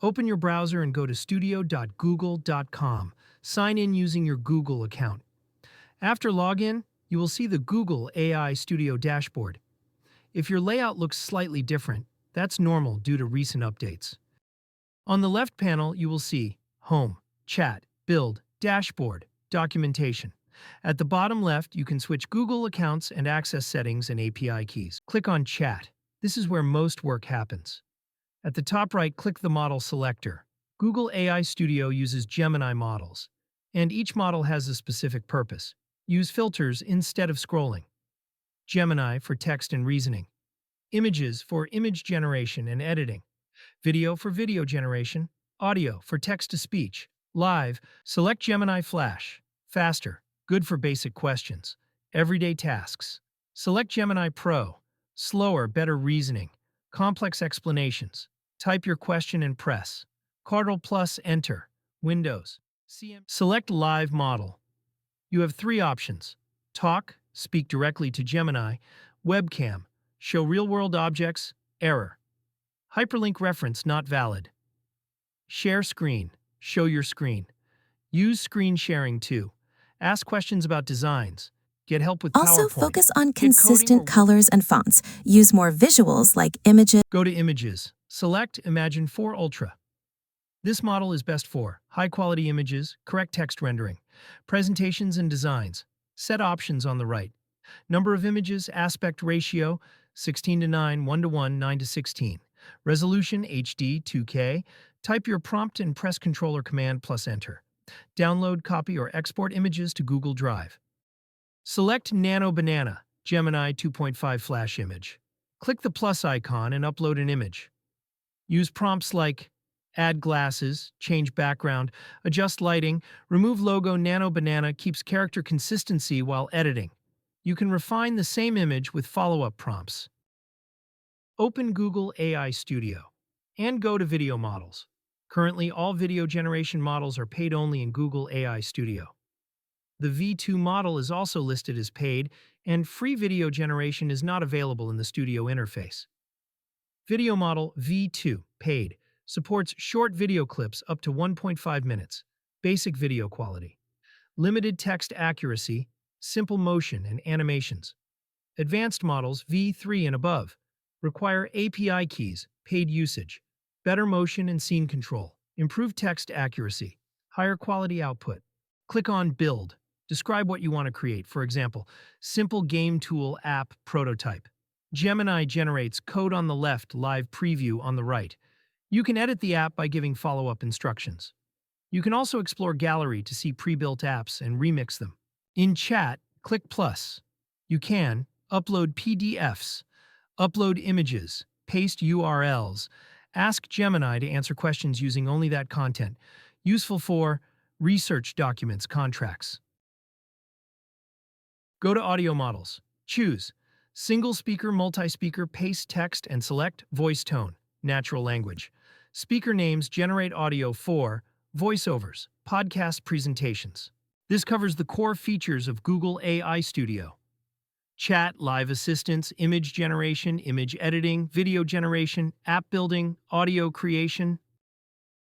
Open your browser and go to studio.google.com. Sign in using your Google account. After login, you will see the Google AI Studio dashboard. If your layout looks slightly different, that's normal due to recent updates. On the left panel, you will see Home, Chat, Build, Dashboard, Documentation. At the bottom left, you can switch Google accounts and access settings and API keys. Click on Chat. This is where most work happens. At the top right, click the Model selector. Google AI Studio uses Gemini models, and each model has a specific purpose. Use filters instead of scrolling. Gemini for text and reasoning. Images for image generation and editing. Video for video generation. Audio for text-to-speech. Live, select Gemini Flash. Faster, good for basic questions. Everyday tasks. Select Gemini Pro. Slower, better reasoning. Complex explanations. Type your question and press. Ctrl plus Enter. Windows. Select Live Model. You have three options. Talk, speak directly to Gemini. Webcam, show real-world objects. Error. Hyperlink reference not valid. Share screen, show your screen. Use screen sharing too. Ask questions about designs. Get help with Also, PowerPoint. focus on Get coding consistent or colors and fonts. Use more visuals like images. Go to Images. Select Imagine 4 Ultra. This model is best for high-quality images, correct text rendering, presentations and designs. Set options on the right. Number of images, aspect ratio, 16:9, 1:1, 9:16. Resolution, HD, 2K. Type your prompt and press Controller Command plus Enter. Download, copy, or export images to Google Drive. Select Nano Banana, Gemini 2.5 Flash image. Click the plus icon and upload an image. Use prompts like add glasses, change background, adjust lighting, remove logo. Nano Banana keeps character consistency while editing. You can refine the same image with follow-up prompts. Open Google AI Studio and go to Video Models. Currently, all video generation models are paid only in Google AI Studio. The V2 model is also listed as paid, and free video generation is not available in the Studio interface. Video Model V2, paid, supports short video clips up to 1.5 minutes, basic video quality, limited text accuracy, simple motion and animations. Advanced models V3 and above require API keys, paid usage, better motion and scene control, improved text accuracy, higher quality output. Click on Build. Describe what you want to create. For example, simple game tool app prototype. Gemini generates code on the left, live preview on the right. You can edit the app by giving follow-up instructions. You can also explore Gallery to see pre-built apps and remix them. In Chat, click plus. You can upload PDFs, upload images, paste URLs, ask Gemini to answer questions using only that content. Useful for research documents, contracts. Go to Audio Models. Choose Single Speaker, Multi-Speaker, Paste Text, and select Voice Tone, Natural Language. Speaker names generate audio for voiceovers, podcast presentations. This covers the core features of Google AI Studio. Chat, live assistance, image generation, image editing, video generation, app building, audio creation,